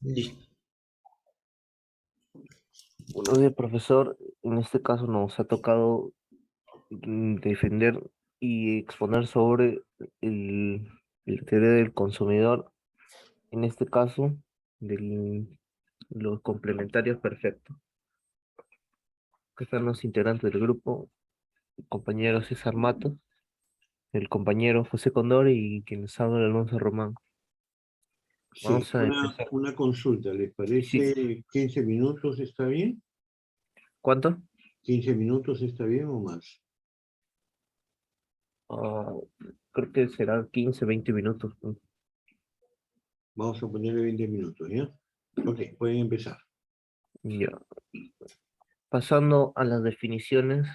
Listo. Buenos días, profesor. En este caso nos ha tocado defender y exponer sobre el, la teoría del consumidor, en este caso de los complementarios perfectos. Que están los integrantes del grupo, el compañero César Matos, el compañero José Condor y quien les habla Alonso Román. Sí, Vamos a empezar. una consulta, ¿les Sí, parece 15 minutos está bien? ¿cuánto? ¿15 minutos está bien o más? Ah, creo que será 15, 20 minutos, ¿no? Vamos a ponerle 20 minutos, ¿ya? Ok, pueden empezar. Ya. Pasando a las definiciones.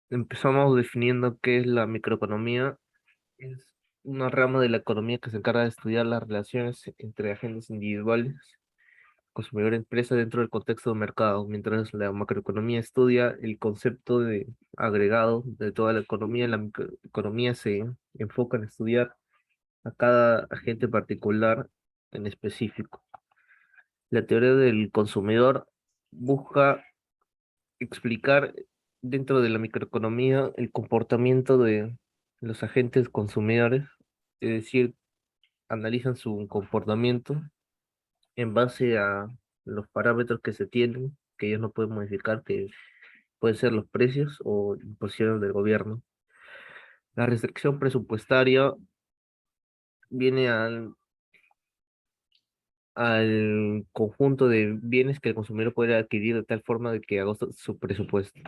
Empezamos definiendo qué es la microeconomía. Es una rama de la economía que se encarga de estudiar las relaciones entre agentes individuales, consumidor y empresa dentro del contexto de mercado, mientras la macroeconomía estudia el concepto de agregado de toda la economía. La microeconomía se enfoca en estudiar a cada agente particular en específico. La teoría del consumidor busca explicar dentro de la microeconomía el comportamiento de los agentes consumidores, es decir, analizan su comportamiento en base a los parámetros que se tienen, que ellos no pueden modificar, que pueden ser los precios o imposiciones del gobierno. La restricción presupuestaria viene al conjunto de bienes que el consumidor puede adquirir de tal forma de que agote su presupuesto.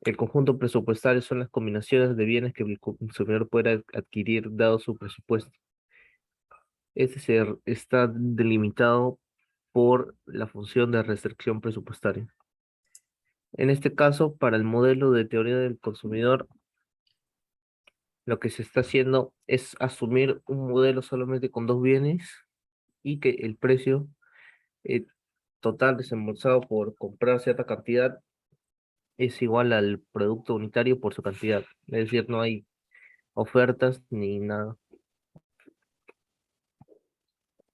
El conjunto presupuestario son las combinaciones de bienes que el consumidor pueda adquirir dado su presupuesto. Está delimitado por la función de restricción presupuestaria. En este caso, para el modelo de teoría del consumidor, lo que se está haciendo es asumir un modelo solamente con dos bienes y que el precio eh, total desembolsado por comprar cierta cantidad es igual al producto unitario por su cantidad. Es decir, no hay ofertas ni nada.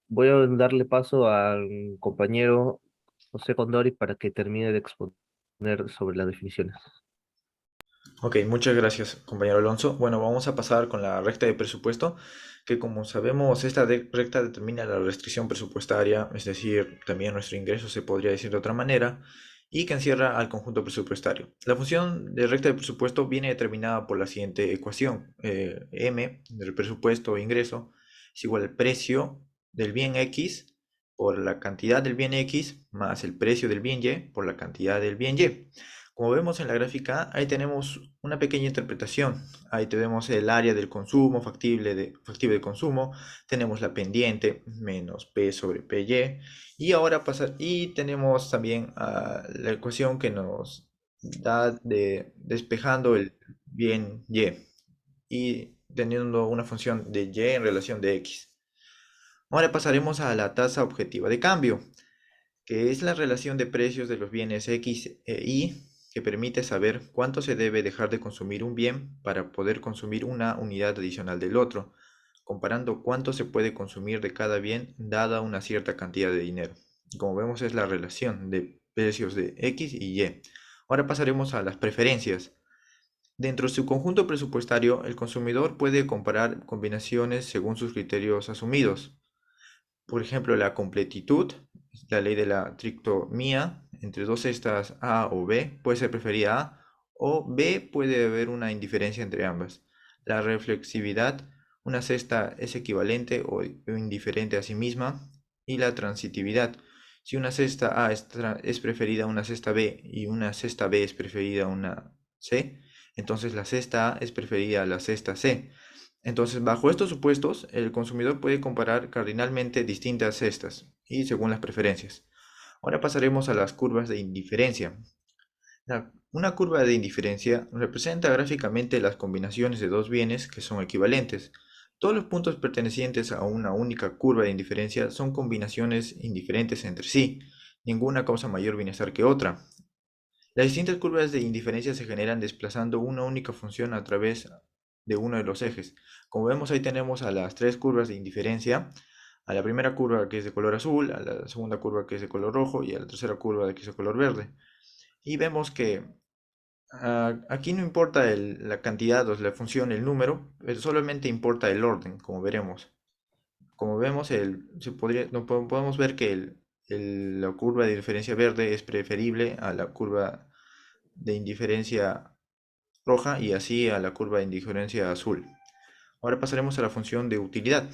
Voy a darle paso al compañero José Condori para que termine de exponer sobre las definiciones. Ok, muchas gracias, compañero Alonso. Bueno, vamos a pasar con la recta de presupuesto, que como sabemos, esta recta determina la restricción presupuestaria, es decir, también nuestro ingreso se podría decir de otra manera, y que encierra al conjunto presupuestario. La función de recta de presupuesto viene determinada por la siguiente ecuación. M del presupuesto o ingreso es igual al precio del bien X por la cantidad del bien X más el precio del bien Y por la cantidad del bien Y. Como vemos en la gráfica, ahí tenemos una pequeña interpretación. Ahí tenemos el área del consumo, factible de consumo. Tenemos la pendiente, menos P sobre PY. Y tenemos también la ecuación que nos da de despejando el bien Y. Y teniendo una función de Y en relación de X. Ahora pasaremos a la tasa objetiva de cambio, que es la relación de precios de los bienes X e Y que permite saber cuánto se debe dejar de consumir un bien para poder consumir una unidad adicional del otro, comparando cuánto se puede consumir de cada bien dada una cierta cantidad de dinero. Como vemos es la relación de precios de X y Y. Ahora pasaremos a las preferencias. Dentro de su conjunto presupuestario, el consumidor puede comparar combinaciones según sus criterios asumidos. Por ejemplo, la completitud, la ley de la trictomía, entre dos cestas A o B, puede ser preferida A, o B puede haber una indiferencia entre ambas. La reflexividad, una cesta es equivalente o indiferente a sí misma. Y la transitividad, si una cesta A es preferida a una cesta B y una cesta B es preferida a una C, entonces la cesta A es preferida a la cesta C. Entonces, bajo estos supuestos, el consumidor puede comparar cardinalmente distintas cestas y según las preferencias. Ahora pasaremos a las curvas de indiferencia. Una curva de indiferencia representa gráficamente las combinaciones de dos bienes que son equivalentes. Todos los puntos pertenecientes a una única curva de indiferencia son combinaciones indiferentes entre sí. Ninguna causa mayor bienestar que otra. Las distintas curvas de indiferencia se generan desplazando una única función a través de uno de los ejes. Como vemos ahí tenemos a las tres curvas de indiferencia. a la primera curva que es de color azul, a la segunda curva que es de color rojo y a la tercera curva que es de color verde. Y vemos que aquí no importa la cantidad o la función, el número, solamente importa el orden, como veremos. Como vemos, podemos ver que la curva de diferencia verde es preferible a la curva de indiferencia roja y así a la curva de indiferencia azul. Ahora pasaremos a la función de utilidad,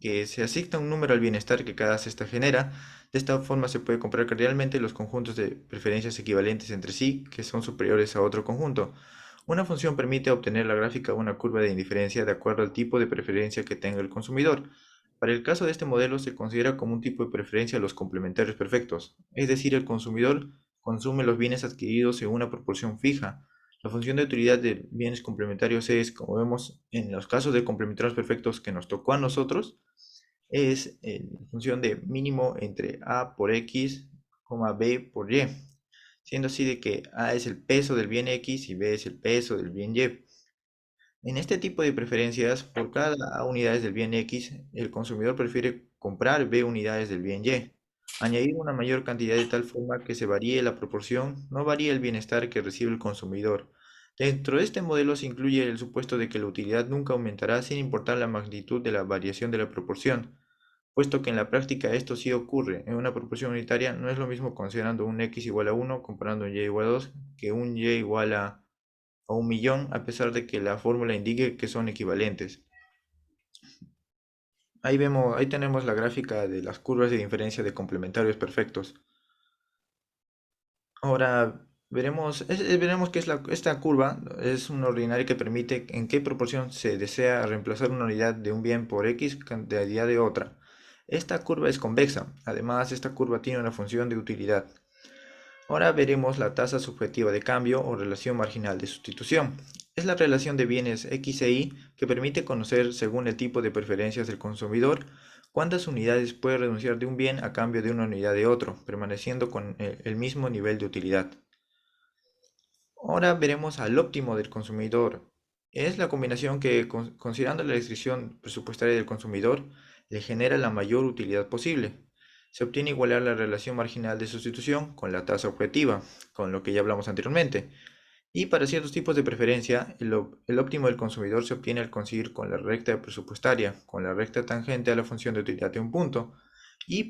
que se asigna un número al bienestar que cada cesta genera. De esta forma se puede comparar que realmente los conjuntos de preferencias equivalentes entre sí, que son superiores a otro conjunto. Una función permite obtener la gráfica de una curva de indiferencia de acuerdo al tipo de preferencia que tenga el consumidor. Para el caso de este modelo se considera como un tipo de preferencia los complementarios perfectos, es decir, el consumidor consume los bienes adquiridos en una proporción fija. La función de utilidad de bienes complementarios es, como vemos en los casos de complementarios perfectos que nos tocó a nosotros, es función de mínimo entre a por x, b por y, siendo así de que a es el peso del bien x y b es el peso del bien y. En este tipo de preferencias, por cada A unidades del bien X, el consumidor prefiere comprar B unidades del bien Y. Añadir una mayor cantidad de tal forma que se varíe la proporción, no varía el bienestar que recibe el consumidor. Dentro de este modelo se incluye el supuesto de que la utilidad nunca aumentará sin importar la magnitud de la variación de la proporción, puesto que en la práctica esto sí ocurre. En una proporción unitaria no es lo mismo considerando un X igual a 1 comparando un Y igual a 2 que un Y igual a 1.000.000, a pesar de que la fórmula indique que son equivalentes. Ahí tenemos la gráfica de las curvas de diferencia de complementarios perfectos. Ahora veremos que esta curva es una ordinaria que permite en qué proporción se desea reemplazar una unidad de un bien por X cantidad de otra. Esta curva es convexa. Además, esta curva tiene una función de utilidad. Ahora veremos la tasa subjetiva de cambio o relación marginal de sustitución. Es la relación de bienes X e Y que permite conocer, según el tipo de preferencias del consumidor, cuántas unidades puede renunciar de un bien a cambio de una unidad de otro, permaneciendo con el mismo nivel de utilidad. Ahora veremos al óptimo del consumidor. Es la combinación que, considerando la restricción presupuestaria del consumidor, le genera la mayor utilidad posible. Se obtiene igualar la relación marginal de sustitución con la tasa objetiva, con lo que ya hablamos anteriormente. Y para ciertos tipos de preferencia, el óptimo del consumidor se obtiene al conseguir con la recta presupuestaria, con la recta tangente a la función de utilidad de un punto.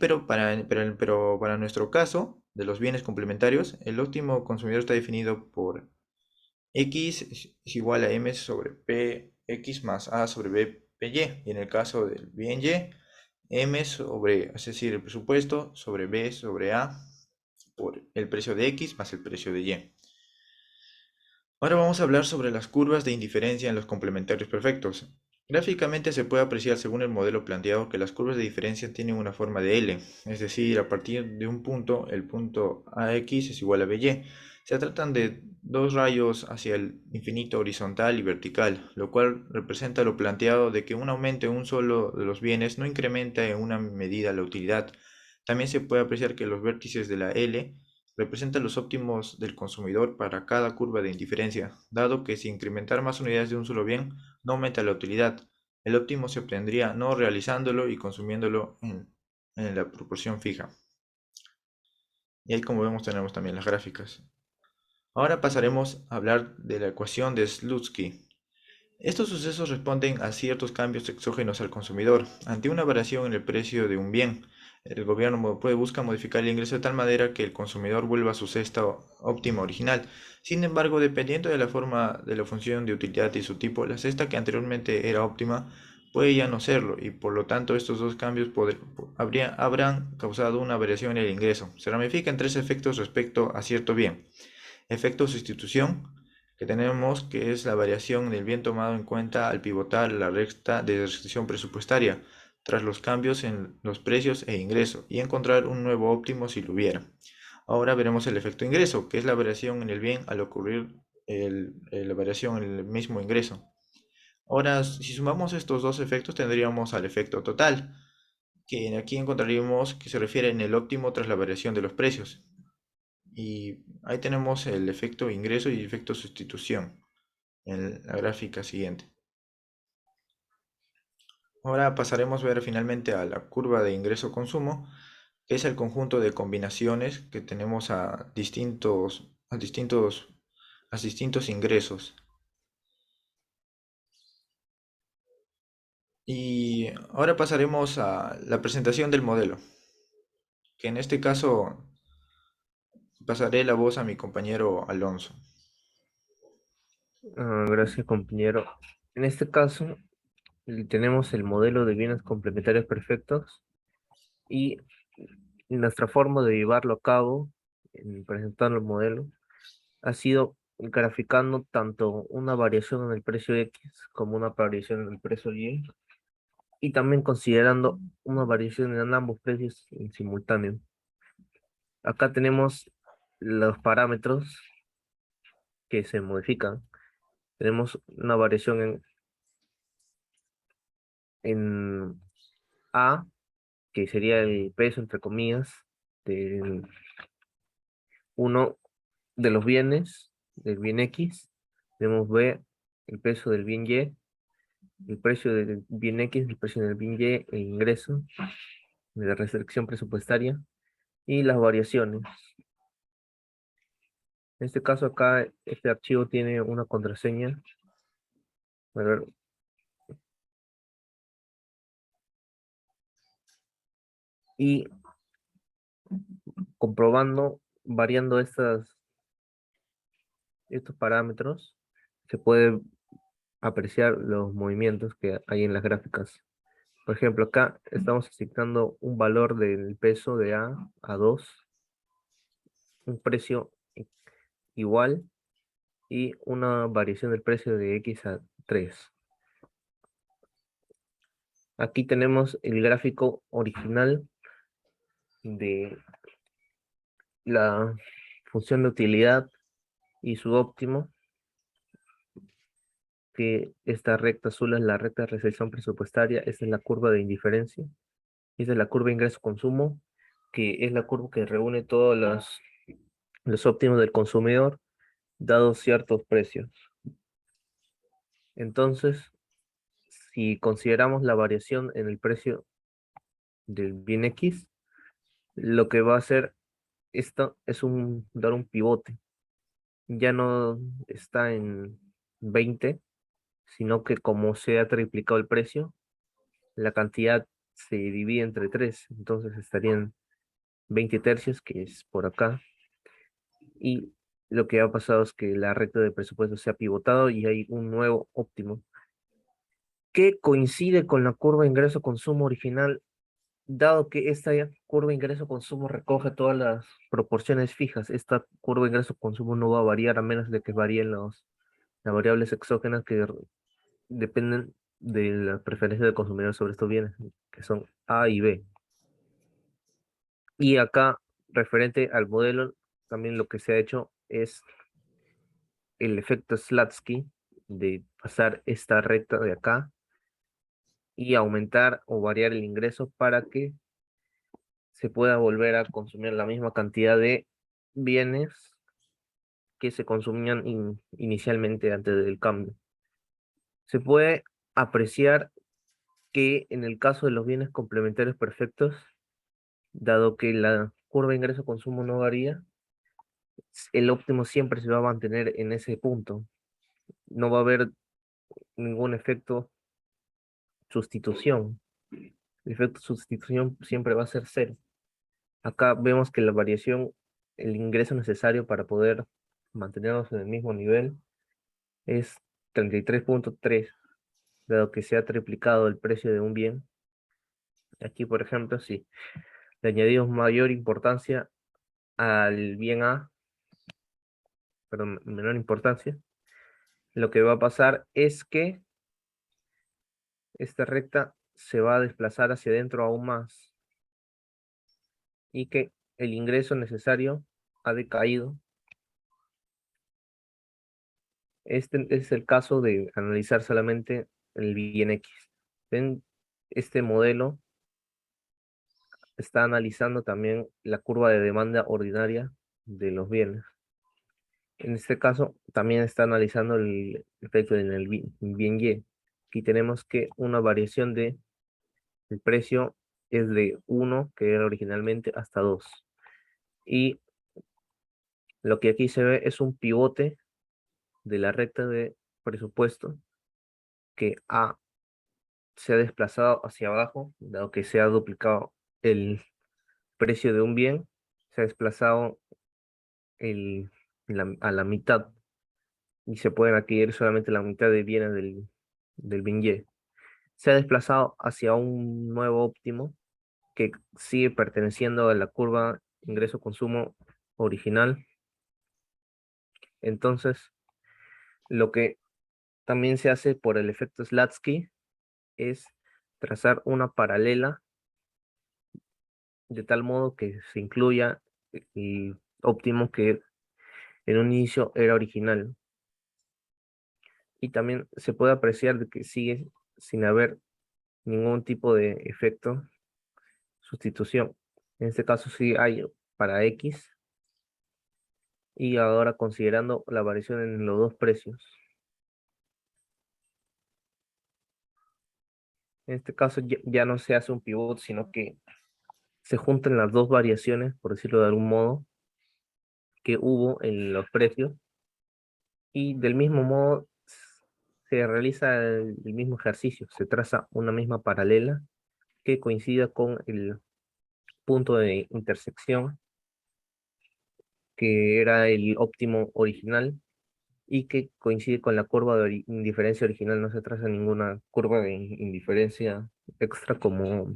Pero para nuestro caso, de los bienes complementarios, el óptimo consumidor está definido por X es igual a M sobre P X más A sobre B PY. Y en el caso del bien Y, M sobre, es decir, el presupuesto sobre B sobre A por el precio de X más el precio de Y. Ahora vamos a hablar sobre las curvas de indiferencia en los complementarios perfectos. Gráficamente se puede apreciar según el modelo planteado que las curvas de diferencia tienen una forma de L, es decir, a partir de un punto, el punto AX es igual a BY. Se tratan de dos rayos hacia el infinito horizontal y vertical, lo cual representa lo planteado de que un aumento en un solo de los bienes no incrementa en una medida la utilidad. También se puede apreciar que los vértices de la L representan los óptimos del consumidor para cada curva de indiferencia, dado que si incrementar más unidades de un solo bien no aumenta la utilidad. El óptimo se obtendría no realizándolo y consumiéndolo en la proporción fija. Y ahí, como vemos, tenemos también las gráficas. Ahora pasaremos a hablar de la ecuación de Slutsky. Estos sucesos responden a ciertos cambios exógenos al consumidor. Ante una variación en el precio de un bien, el gobierno busca modificar el ingreso de tal manera que el consumidor vuelva a su cesta óptima original. Sin embargo, dependiendo de la forma de la función de utilidad y su tipo, la cesta que anteriormente era óptima puede ya no serlo, y por lo tanto estos dos cambios habrán causado una variación en el ingreso. Se ramifica en tres efectos respecto a cierto bien. Efecto sustitución, que tenemos que es la variación del bien tomado en cuenta al pivotar la recta de restricción presupuestaria tras los cambios en los precios e ingreso y encontrar un nuevo óptimo si lo hubiera. Ahora veremos el efecto ingreso, que es la variación en el bien al ocurrir la variación en el mismo ingreso. Ahora, si sumamos estos dos efectos, tendríamos al efecto total, que aquí encontraríamos que se refiere en el óptimo tras la variación de los precios. Y ahí tenemos el efecto ingreso y efecto sustitución en la gráfica siguiente. Ahora pasaremos a ver finalmente a la curva de ingreso-consumo, que es el conjunto de combinaciones que tenemos a distintos ingresos. Y ahora pasaremos a la presentación del modelo, que en este caso pasaré la voz a mi compañero Alonso. Gracias, compañero. En este caso, tenemos el modelo de bienes complementarios perfectos y nuestra forma de llevarlo a cabo, en presentar el modelo, ha sido graficando tanto una variación en el precio X como una variación en el precio Y, y también considerando una variación en ambos precios en simultáneo. Acá tenemos los parámetros que se modifican. Tenemos una variación en A, que sería el peso, entre comillas, de uno de los bienes, del bien X. Tenemos B, el peso del bien Y, el precio del bien X, el precio del bien Y, el ingreso, la restricción presupuestaria y las variaciones. En este caso acá, este archivo tiene una contraseña. A ver, y comprobando, variando estos parámetros, se puede apreciar los movimientos que hay en las gráficas. Por ejemplo, acá estamos asignando un valor del peso de a 2, un precio igual y una variación del precio de X a 3. Aquí tenemos el gráfico original de la función de utilidad y su óptimo, que esta recta azul es la recta de recepción presupuestaria, esta es la curva de indiferencia, esta es la curva ingreso-consumo, que es la curva que reúne todos los óptimos del consumidor, dados ciertos precios. Entonces, si consideramos la variación en el precio del bien X, lo que va a hacer esto es dar un pivote. Ya no está en 20, sino que como se ha triplicado el precio, la cantidad se divide entre 3, entonces estarían 20 tercios, que es por acá, y lo que ha pasado es que la recta de presupuesto se ha pivotado y hay un nuevo óptimo que coincide con la curva ingreso-consumo original, dado que esta curva ingreso-consumo recoge todas las proporciones fijas. Esta curva ingreso-consumo no va a variar a menos de que varíen las variables exógenas que dependen de la preferencia del consumidor sobre estos bienes, que son A y B. Y acá, referente al modelo, también lo que se ha hecho es el efecto Slatsky de pasar esta recta de acá y aumentar o variar el ingreso para que se pueda volver a consumir la misma cantidad de bienes que se consumían inicialmente antes del cambio. Se puede apreciar que en el caso de los bienes complementarios perfectos, dado que la curva ingreso-consumo no varía, el óptimo siempre se va a mantener en ese punto. No va a haber ningún efecto sustitución. El efecto sustitución siempre va a ser cero. Acá vemos que la variación, el ingreso necesario para poder mantenernos en el mismo nivel es 33.3, dado que se ha triplicado el precio de un bien. Aquí, por ejemplo, si le añadimos mayor importancia al bien A, perdón, menor importancia, lo que va a pasar es que esta recta se va a desplazar hacia adentro aún más y que el ingreso necesario ha decaído. Este es el caso de analizar solamente el bien X. Ven, este modelo está analizando también la curva de demanda ordinaria de los bienes. En este caso, también está analizando el efecto en el bien Y. Aquí tenemos que una variación de el precio es de 1, que era originalmente, hasta 2. Y lo que aquí se ve es un pivote de la recta de presupuesto que se ha desplazado hacia abajo, dado que se ha duplicado el precio de un bien, se ha desplazado el, a la mitad y se pueden adquirir solamente la mitad de bienes del bien Y. Se ha desplazado hacia un nuevo óptimo que sigue perteneciendo a la curva ingreso-consumo original. Entonces, lo que también se hace por el efecto Slatsky es trazar una paralela de tal modo que se incluya el óptimo que en un inicio era original. Y también se puede apreciar de que sigue sin haber ningún tipo de efecto sustitución. En este caso sí hay para X, y ahora considerando la variación en los dos precios. En este caso ya no se hace un pivot, sino que se juntan las dos variaciones, por decirlo de algún modo, que hubo en los precios, y del mismo modo se realiza el mismo ejercicio, se traza una misma paralela que coincida con el punto de intersección que era el óptimo original y que coincide con la curva de indiferencia original. No se traza ninguna curva de indiferencia extra como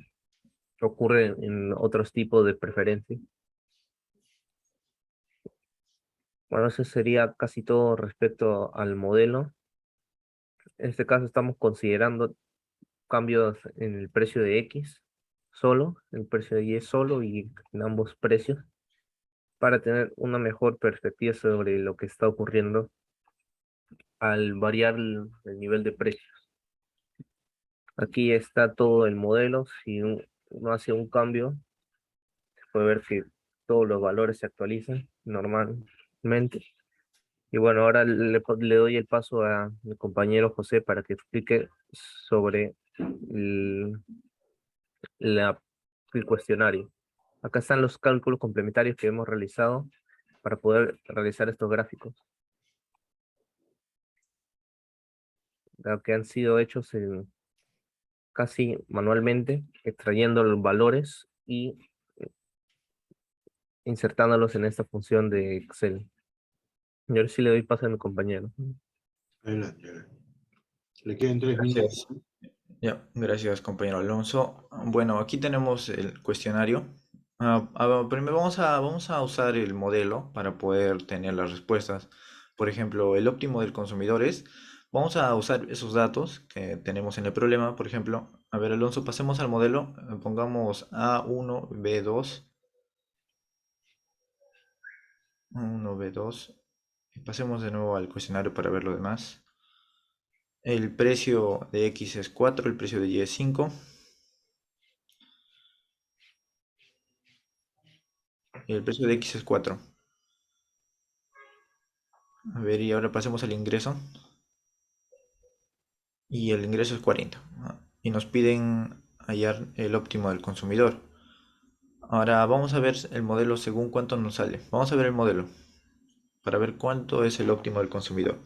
ocurre en otros tipos de preferencia. Bueno, eso sería casi todo respecto al modelo. En este caso estamos considerando cambios en el precio de X solo, el precio de Y solo y en ambos precios, para tener una mejor perspectiva sobre lo que está ocurriendo al variar el nivel de precios. Aquí está todo el modelo. Si uno hace un cambio, se puede ver que todos los valores se actualizan normalmente. Y bueno, ahora le doy el paso a mi compañero José para que explique sobre el, la- el cuestionario. Acá están los cálculos complementarios que hemos realizado para poder realizar estos gráficos, que han sido hechos casi manualmente, extrayendo los valores y insertándolos en esta función de Excel. Y ahora sí le doy paso a mi compañero. Adelante, adelante. Le quedan 3 minutos. Gracias. Ya, gracias, compañero Alonso. Bueno, aquí tenemos el cuestionario. Primero vamos a usar el modelo para poder tener las respuestas. Por ejemplo, el óptimo del consumidor es, vamos a usar esos datos que tenemos en el problema. Por ejemplo, a ver, Alonso, pasemos al modelo, pongamos A1, B2, A1, B2, y pasemos de nuevo al cuestionario para ver lo demás. El precio de X es 4, el precio de Y es 5. Y el precio de X es 4. A ver, y ahora pasemos al ingreso. Y el ingreso es 40. Y nos piden hallar el óptimo del consumidor. Ahora vamos a ver el modelo según cuánto nos sale. Vamos a ver el modelo para ver cuánto es el óptimo del consumidor.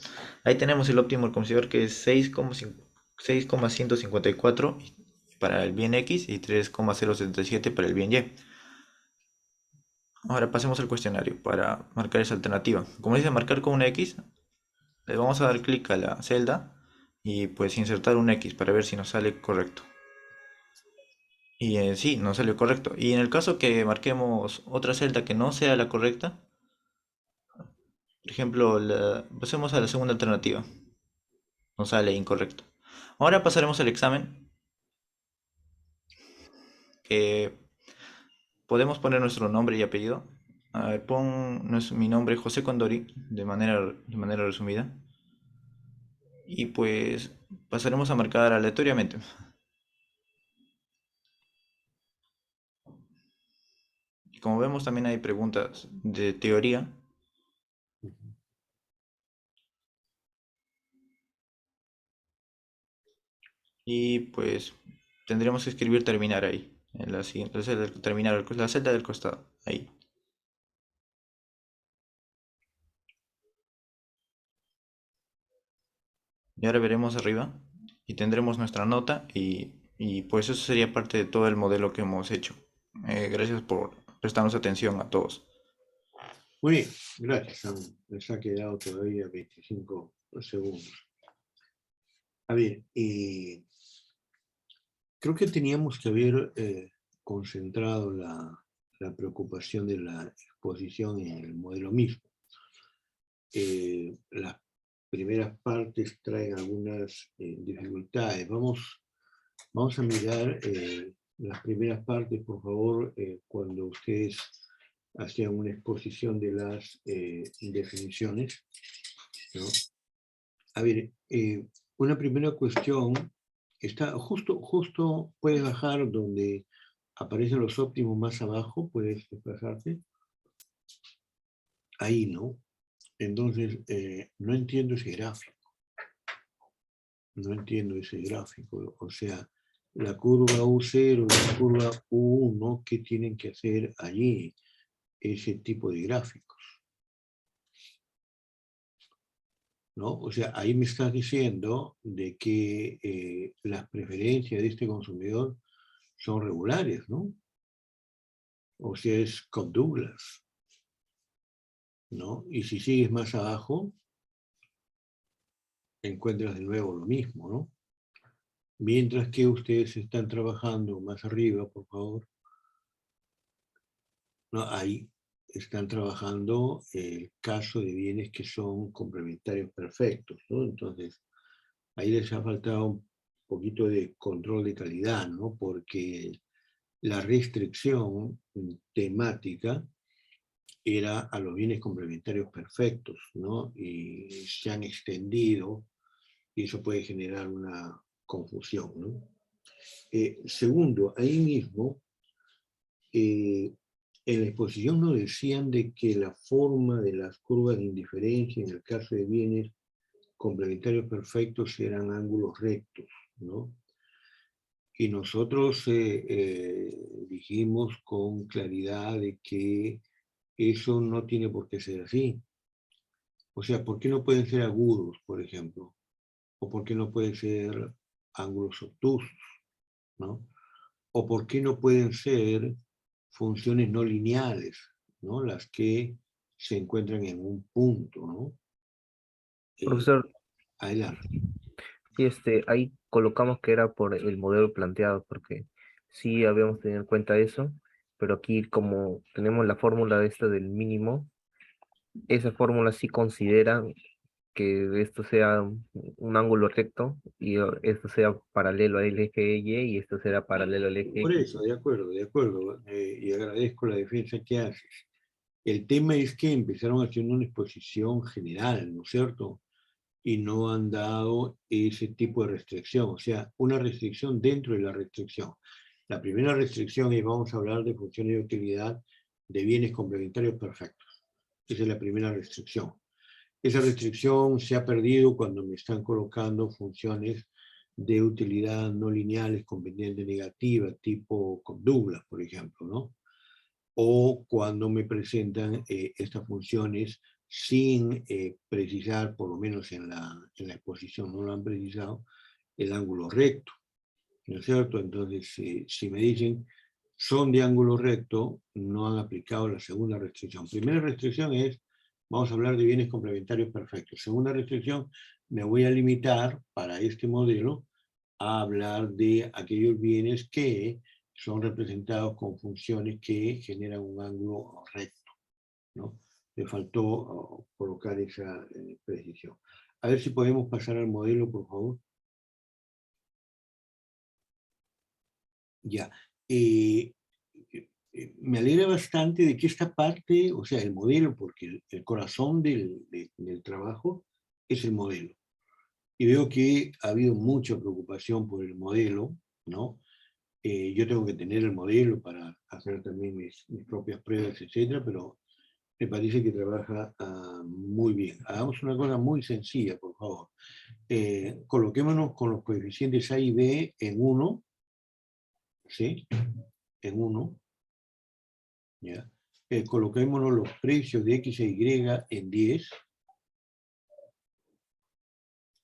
Ahí tenemos el óptimo del consumidor, que es 6,154 para el bien X y 3,077 para el bien Y. Ahora pasemos al cuestionario para marcar esa alternativa. Como dice marcar con una X, le vamos a dar clic a la celda y pues insertar un X para ver si nos sale correcto. Y sí, nos salió correcto. Y en el caso que marquemos otra celda que no sea la correcta, por ejemplo, pasemos a la segunda alternativa, nos sale incorrecto. Ahora pasaremos al examen, que podemos poner nuestro nombre y apellido. A ver, mi nombre José Condori de manera resumida. Y pues pasaremos a marcar aleatoriamente. Y como vemos, también hay preguntas de teoría. Y pues tendremos que escribir terminar ahí, en la siguiente, terminar, la celda del costado, ahí. Y ahora veremos arriba y tendremos nuestra nota y pues eso sería parte de todo el modelo que hemos hecho. Gracias por prestarnos atención a todos. Muy bien, gracias, Sam. Les ha quedado todavía 25 segundos. A ver, creo que teníamos que haber concentrado la preocupación de la exposición en el modelo mismo. Las primeras partes traen algunas dificultades. Vamos a mirar las primeras partes, por favor, cuando ustedes hacían una exposición de las definiciones, ¿no? A ver, una primera cuestión está justo puedes bajar donde aparecen los óptimos más abajo, puedes desplazarte. Ahí, ¿no? Entonces, no entiendo ese gráfico. No entiendo ese gráfico. O sea, la curva U0 y la curva U1, ¿qué tienen que hacer allí? Ese tipo de gráficos, ¿no? O sea, ahí me estás diciendo de que las preferencias de este consumidor son regulares, ¿no? O sea, es Cobb-Douglas, ¿no? Y si sigues más abajo, encuentras de nuevo lo mismo, ¿no? Mientras que ustedes están trabajando más arriba, por favor, ¿no? Ahí están trabajando el caso de bienes que son complementarios perfectos, ¿no? Entonces, ahí les ha faltado un poquito de control de calidad, ¿no? Porque la restricción temática era a los bienes complementarios perfectos, ¿no? Y se han extendido y eso puede generar una confusión, ¿no? Segundo, ahí mismo, en la exposición nos decían de que la forma de las curvas de indiferencia en el caso de bienes complementarios perfectos eran ángulos rectos, ¿no? Y nosotros dijimos con claridad de que eso no tiene por qué ser así. O sea, ¿por qué no pueden ser agudos, por ejemplo? ¿O por qué no pueden ser ángulos obtusos, ¿no? ¿O por qué no pueden ser funciones no lineales, ¿no? Las que se encuentran en un punto, ¿no? Profesor, Adelante. sí, ahí colocamos que era por el modelo planteado, porque sí habíamos tenido en cuenta eso, pero aquí como tenemos la fórmula esta del mínimo, esa fórmula sí considera que esto sea un ángulo recto y esto sea paralelo al eje Y y esto será paralelo al eje Por X. eso, de acuerdo, y agradezco la defensa que haces. El tema es que empezaron haciendo una exposición general, ¿no es cierto? Y no han dado ese tipo de restricción, o sea, una restricción dentro de la restricción. La primera restricción es vamos a hablar de funciones de utilidad de bienes complementarios perfectos. Esa es la primera restricción. Esa restricción se ha perdido cuando me están colocando funciones de utilidad no lineales con pendiente negativa, tipo Cobb-Douglas, por ejemplo, ¿no? O cuando me presentan estas funciones sin precisar, por lo menos en la exposición no lo han precisado, el ángulo recto, ¿no es cierto? Entonces, si me dicen son de ángulo recto, no han aplicado la segunda restricción. Primera restricción es, vamos a hablar de bienes complementarios perfectos. Segunda restricción, me voy a limitar para este modelo a hablar de aquellos bienes que son representados con funciones que generan un ángulo recto, ¿no? Me faltó colocar esa precisión. A ver si podemos pasar al modelo, por favor. Ya. Me alegra bastante de que esta parte, o sea, el modelo, porque el corazón del trabajo es el modelo. Y veo que ha habido mucha preocupación por el modelo, ¿no? Yo tengo que tener el modelo para hacer también mis propias pruebas, etcétera, pero me parece que trabaja muy bien. Hagamos una cosa muy sencilla, por favor. Coloquémonos con los coeficientes A y B en 1 ¿sí? En 1, ¿ya? Coloquémonos los precios de X e Y en 10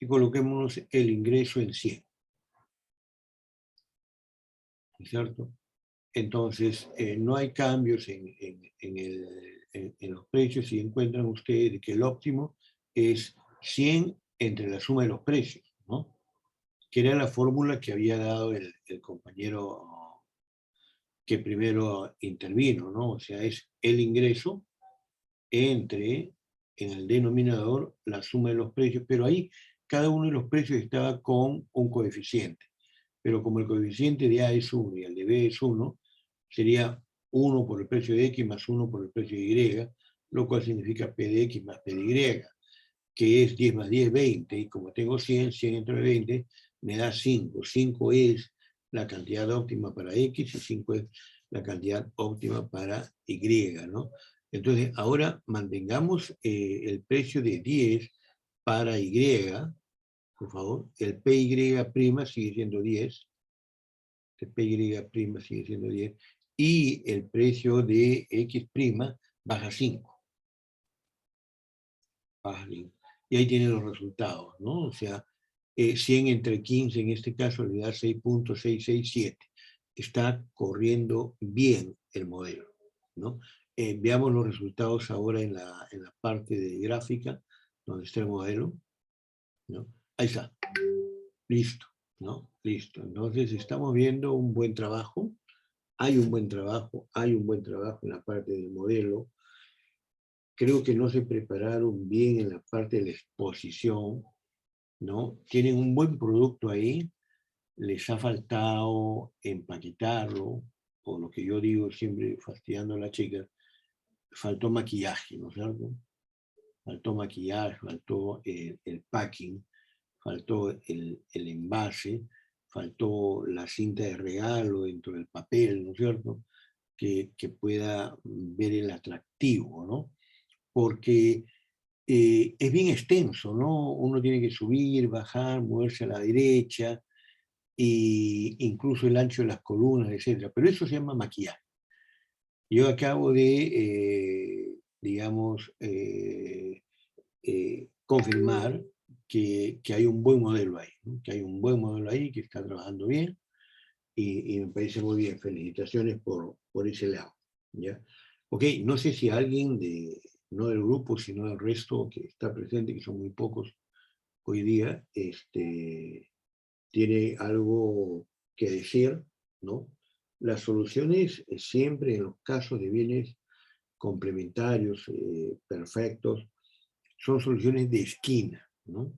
y coloquémonos el ingreso en 100, ¿cierto? Entonces, no hay cambios en los precios y encuentran ustedes que el óptimo es 100 entre la suma de los precios, ¿no? Que era la fórmula que había dado el compañero que primero intervino, ¿no? O sea, es el ingreso entre, en el denominador, la suma de los precios, pero ahí cada uno de los precios estaba con un coeficiente. Pero como el coeficiente de A es 1 y el de B es 1, sería 1 por el precio de X más 1 por el precio de Y, lo cual significa P de X más P de Y, que es 10 más 10, 20, y como tengo 100, 100 entre 20, me da 5. 5 es la cantidad óptima para X y 5 es la cantidad óptima para Y, ¿no? Entonces, ahora mantengamos el precio de 10 para Y, por favor. El PY' sigue siendo 10. El PY' sigue siendo 10. Y el precio de X' baja 5. Baja 5. Y ahí tienen los resultados, ¿no? O sea, 100 entre 15 en este caso le da 6.667. Está corriendo bien el modelo, ¿no? Veamos los resultados ahora en la parte de gráfica, donde está el modelo, ¿no? Ahí está. Listo, ¿no? Listo. Entonces estamos viendo un buen trabajo. Hay un buen trabajo en la parte del modelo. Creo que no se prepararon bien en la parte de la exposición, ¿no? Tienen un buen producto ahí, les ha faltado empaquetarlo, o lo que yo digo siempre fastidiando a la chica, faltó maquillaje, ¿no es cierto? Faltó maquillaje, faltó el packing, faltó el envase, faltó la cinta de regalo dentro del papel, ¿no es cierto? Que pueda ver el atractivo, ¿no? Porque es bien extenso, ¿no? Uno tiene que subir, bajar, moverse a la derecha, e incluso el ancho de las columnas, etc. Pero eso se llama maquillaje. Yo acabo de, digamos, confirmar que hay un buen modelo ahí, ¿no? Que hay un buen modelo ahí que está trabajando bien y me parece muy bien. Felicitaciones por ese lado, ¿ya? Ok, no sé si alguien no del grupo, sino del resto que está presente, que son muy pocos hoy día, tiene algo que decir, ¿no? Las soluciones siempre en los casos de bienes complementarios, perfectos, son soluciones de esquina, ¿no?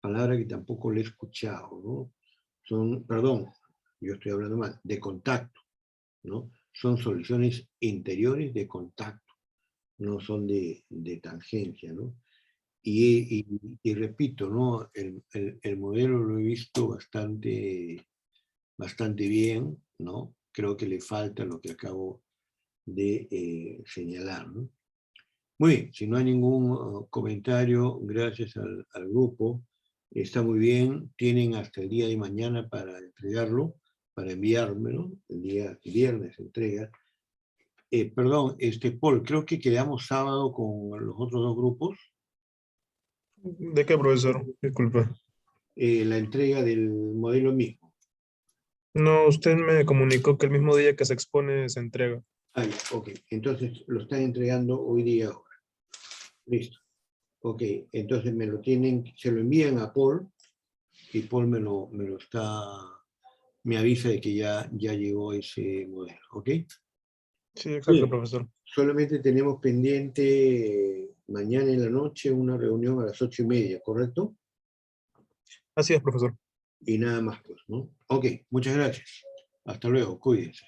Palabra que tampoco le he escuchado, ¿no? Perdón, yo estoy hablando mal, de contacto, ¿no? Son soluciones interiores de contacto, no son de tangencia, ¿no? Y repito, ¿no? El modelo lo he visto bastante bien, ¿no? Creo que le falta lo que acabo de señalar, ¿no? Muy bien, si no hay ningún comentario, gracias al grupo. Está muy bien, tienen hasta el día de mañana para entregarlo, para enviármelo, el día viernes se entrega. Perdón, Paul, creo que quedamos sábado con los otros dos grupos. ¿De qué, profesor? Disculpe. La entrega del modelo mismo. No, usted me comunicó que el mismo día que se expone se entrega. Ah, ya, ok. Entonces lo están entregando hoy día ahora. Listo. Ok, entonces se lo envían a Paul y Paul me avisa de que ya llegó ese modelo, ¿ok? Sí, exacto, Bien. profesor. Solamente tenemos pendiente mañana en la noche una reunión a las 8:30, ¿correcto? Así es, profesor. Y nada más, pues, ¿no? Ok, muchas gracias. Hasta luego, cuídense.